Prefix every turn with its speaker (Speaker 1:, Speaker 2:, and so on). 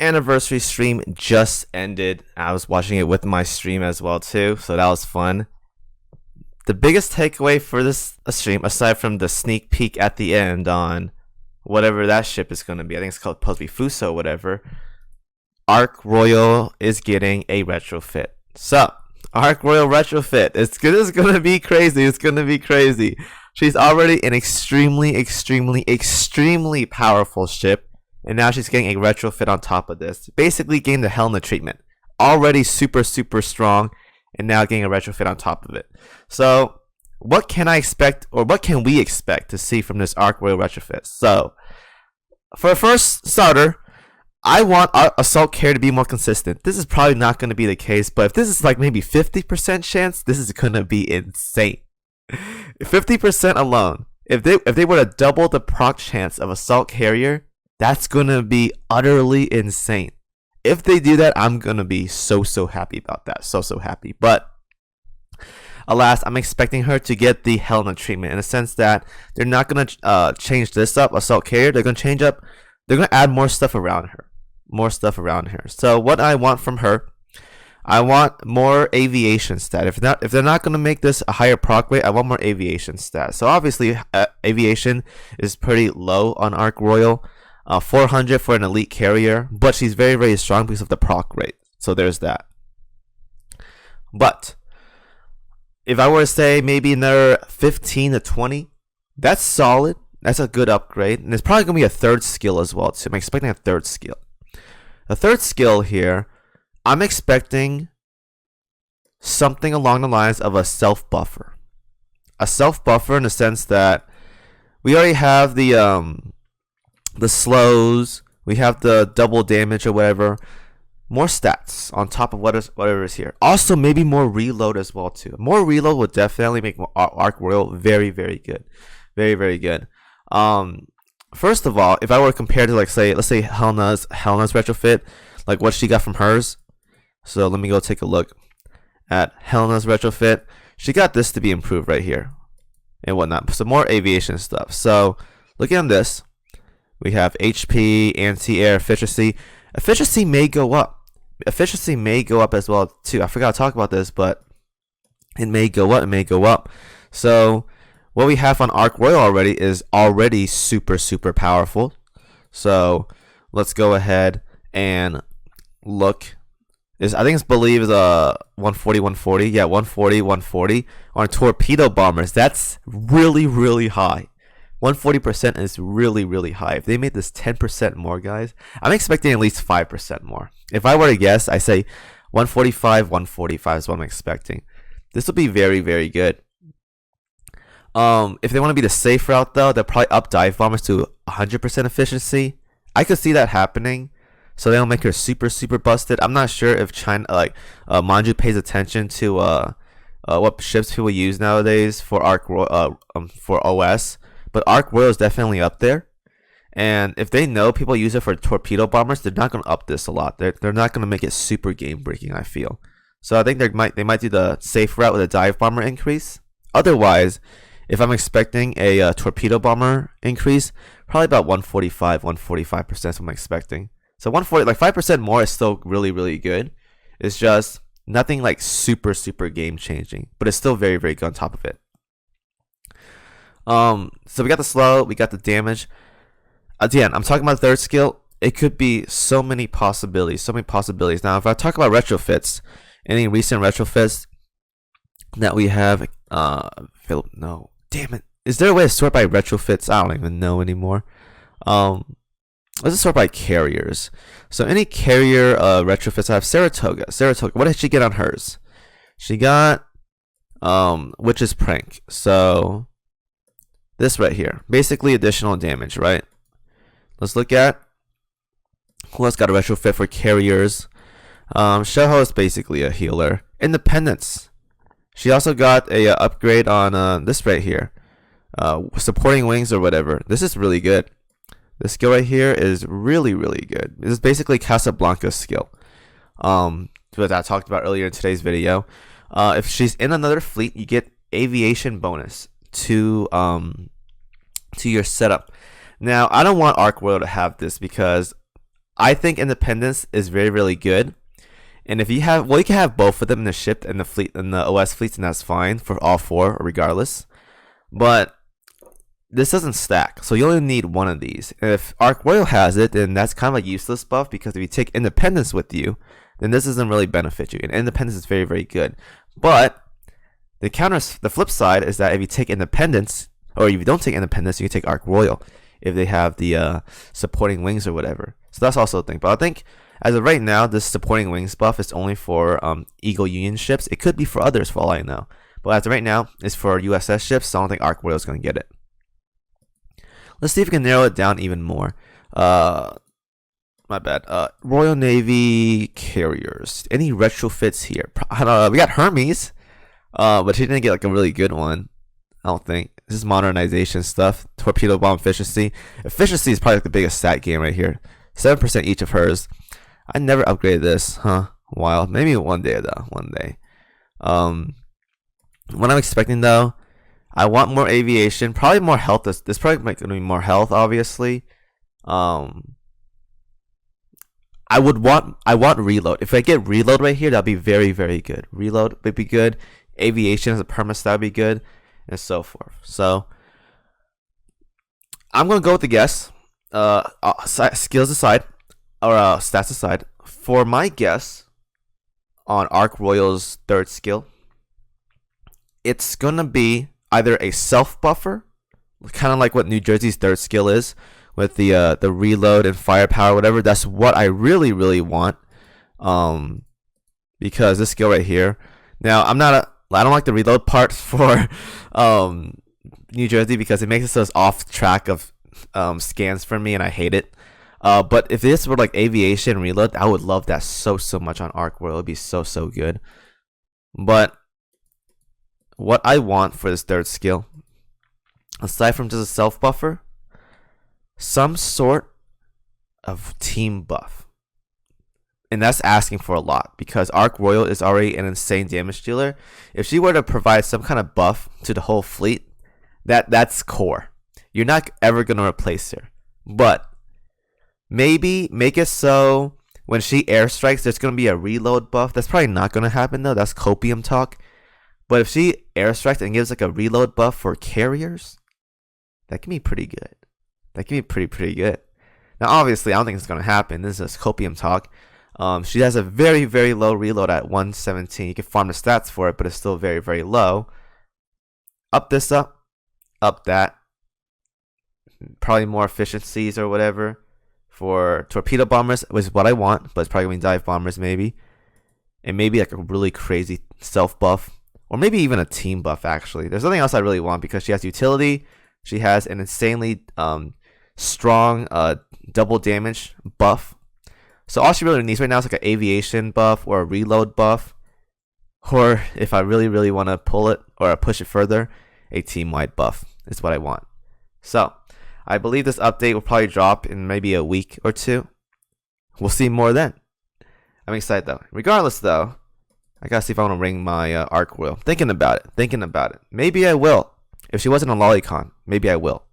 Speaker 1: anniversary stream just ended. I was watching it with my stream as well too, so that was fun. The biggest takeaway for this stream, aside from the sneak peek at the end on whatever that ship is going to be, I think it's called supposed to be Fuso or whatever, ARK Royal is getting a retrofit. So, ARK Royal retrofit. It's going to be crazy. It's going to be crazy. She's already an extremely, extremely, extremely powerful ship, and now she's getting a retrofit on top of this. Basically getting the Helena treatment. Already super, super strong, and now getting a retrofit on top of it. So, what can I expect, or what can we expect to see from this ARK Royal retrofit? So, for a first starter, I want our assault carrier to be more consistent. This is probably not going to be the case, but if this is like maybe 50% chance, this is going to be insane. 50% alone. If they were to double the proc chance of assault carrier, that's going to be utterly insane. If they do that, I'm going to be so happy about that. So happy. But alas, I'm expecting her to get the Helena treatment in the sense that they're not going to change this up, assault carrier. They're going to add more stuff around her. So what I want from her, I want more aviation stat. If they're not going to make this a higher proc rate, I want more aviation stat. So obviously, aviation is pretty low on ARK Royal. 400 for an elite carrier, but she's very, very strong because of the proc rate. So there's that. But if I were to say maybe another 15 to 20, that's solid. That's a good upgrade. And it's probably going to be a third skill as well, too. I'm expecting a third skill. A third skill here, I'm expecting something along the lines of a self-buffer. A self-buffer in the sense that we already have the slows, we have the double damage or whatever. More stats on top of whatever is here. Also, maybe more reload as well too. More reload would definitely make ARK Royal very, very good. Very, very good. First of all, if I were to compare to let's say Helena's retrofit, like what she got from hers. So let me go take a look at Helena's retrofit. She got this to be improved right here and whatnot. So more aviation stuff. So looking at this, we have HP, anti-air, efficiency. Efficiency may go up. Efficiency may go up as well too. I forgot to talk about this, but it may go up. It may go up. So what we have on ARK Royal already is already super, super powerful. So let's go ahead and look. I think it's believed 140, 140. Yeah, 140, 140 on torpedo bombers. That's really, really high. 140% is really, really high. If they made this 10% more, guys, I'm expecting at least 5% more. If I were to guess, I say 145, 145 is what I'm expecting. This will be very, very good. If they want to be the safe route, though, they'll probably up dive bombers to 100% efficiency. I could see that happening. So they'll make her super, super busted. I'm not sure if China, Manju pays attention to what ships people use nowadays for for OS. But ARK Royal is definitely up there. And if they know people use it for torpedo bombers, they're not going to up this a lot. They're not going to make it super game breaking, I feel. So I think they might do the safe route with a dive bomber increase. Otherwise, if I'm expecting a torpedo bomber increase, probably about 145, 145% is what I'm expecting. So 140, like 5% more is still really, really good. It's just nothing like super, super game changing, but it's still very, very good on top of it. So we got the slow, we got the damage. Again, I'm talking about third skill. It could be so many possibilities, Now, if I talk about retrofits, any recent retrofits that we have, no, damn it. Is there a way to sort by retrofits? I don't even know anymore. Let's just sort by carriers. So any carrier retrofits, I have Saratoga. What did she get on hers? She got Witch's Prank. So this right here, basically additional damage, right? Let's look at who else got a retrofit for carriers. Shoho is basically a healer. Independence. She also got a upgrade on this right here, supporting wings or whatever. This is really good. This skill right here is really, really good. This is basically Casablanca's skill, that I talked about earlier in today's video. If she's in another fleet, you get aviation bonus to your setup. Now, I don't want ARK Royal to have this because I think Independence is very, really good. And if you have, well, you can have both of them in the ship and the fleet and the OS fleets, and that's fine for all four, regardless. But this doesn't stack, so you only need one of these. And if Ark Royal has it, then that's kind of a useless buff, because if you take Independence with you, then this doesn't really benefit you. And Independence is very, very good. But the flip side is that if you take Independence, or if you don't take Independence, you can take Ark Royal if they have the supporting wings or whatever. So that's also a thing. But I think as of right now, this supporting wings buff is only for Eagle Union ships. It could be for others, for all I know. But as of right now, it's for USS ships, so I don't think Ark Royal is going to get it. Let's see if we can narrow it down even more. My bad. Royal Navy carriers. Any retrofits here? We got Hermes, but she didn't get like a really good one. I don't think. This is modernization stuff. Torpedo bomb efficiency. Efficiency is probably like the biggest stat game right here. 7% each of hers. I never upgraded this, huh? Wild. Maybe one day though. One day. What I'm expecting though, I want more aviation, probably more health. This probably might gonna be more health, obviously. I want reload. If I get reload right here, that'd be very, very good. Reload would be good. Aviation as a perma stat would be good, and so forth. So I'm gonna go with the guess. Skills aside, or stats aside, for my guess on Ark Royal's third skill, it's gonna be either a self buffer, kind of like what New Jersey's third skill is, with the reload and firepower, whatever. That's what I really, really want. Because this skill right here. Now I don't like the reload part for New Jersey, because it makes it so it's off track of scans for me, and I hate it. But if this were like aviation reload, I would love that so much on Ark Royal. It'd be so good. But what I want for this third skill, aside from just a self buffer, some sort of team buff. And that's asking for a lot, because Ark Royal is already an insane damage dealer. If she were to provide some kind of buff to the whole fleet, that's core. You're not ever going to replace her. But maybe make it so when she airstrikes, there's going to be a reload buff. That's probably not going to happen though. That's copium talk. But if she airstrikes and gives like a reload buff for carriers, that can be pretty good. That can be pretty good. Now, obviously, I don't think it's going to happen. This is copium talk. She has a very, very low reload at 117. You can farm the stats for it, but it's still very, very low. Up this up that. Probably more efficiencies or whatever for torpedo bombers, which is what I want, but it's probably going to be dive bombers maybe. And maybe like a really crazy self buff. Or maybe even a team buff, actually. There's nothing else I really want, because she has utility. She has an insanely strong double damage buff. So all she really needs right now is like an aviation buff or a reload buff. Or if I really, really want to pull it or push it further, a team-wide buff is what I want. So I believe this update will probably drop in maybe a week or two. We'll see more then. I'm excited though. Regardless though, I gotta see if I want to ring my Ark Royal. Thinking about it. Maybe I will. If she wasn't a lolicon, maybe I will.